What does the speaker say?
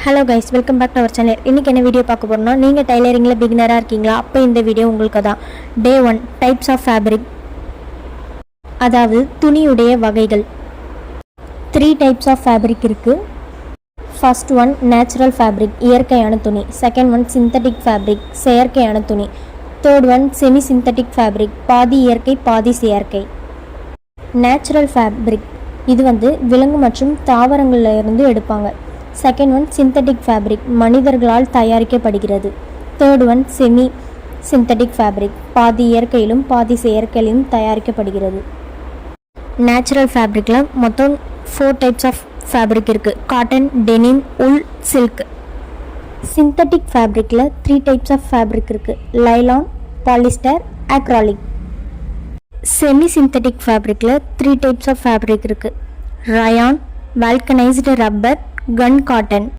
Hello guys, welcome back to our channel. இன்றைக்கி என்ன video பார்க்க போகிறோம்னா, நீங்கள் டைலரிங்கில் பிகினராக இருக்கீங்களா? அப்போ இந்த வீடியோ உங்களுக்கு தான். டே 1 டைப்ஸ் ஆஃப் ஃபேப்ரிக், அதாவது துணியுடைய வகைகள். 3 டைப்ஸ் ஆஃப் ஃபேப்ரிக் இருக்குது. ஃபர்ஸ்ட் ஒன் நேச்சுரல் ஃபேப்ரிக், இயற்கையான துணி. செகண்ட் ஒன் சிந்தட்டிக் ஃபேப்ரிக், செயற்கையான துணி. Third one semi synthetic fabric, பாதி இயற்கை பாதி செயற்கை. நேச்சுரல் ஃபேப்ரிக் இது விலங்கு மற்றும் தாவரங்களில் இருந்து எடுப்பாங்க. செகண்ட் ஒன் சிந்தட்டிக் ஃபேப்ரிக், மனிதர்களால் தயாரிக்கப்படுகிறது. Third one semi synthetic fabric, பாதி இயற்கையிலும் பாதி செயற்கையிலும் தயாரிக்கப்படுகிறது. நேச்சுரல் ஃபேப்ரிக்கில் மொத்தம் 4 டைப்ஸ் ஆஃப் ஃபேப்ரிக் இருக்குது. Cotton, denim, wool, silk. Synthetic ஃபேப்ரிக்கில் 3 டைப்ஸ் ஆஃப் ஃபேப்ரிக் இருக்குது. Nylon, polyester, acrylic. Semi synthetic ஃபேப்ரிக்கில் 3 டைப்ஸ் ஆஃப் ஃபேப்ரிக் இருக்குது. Rayon, vulcanised rubber, gun cotton.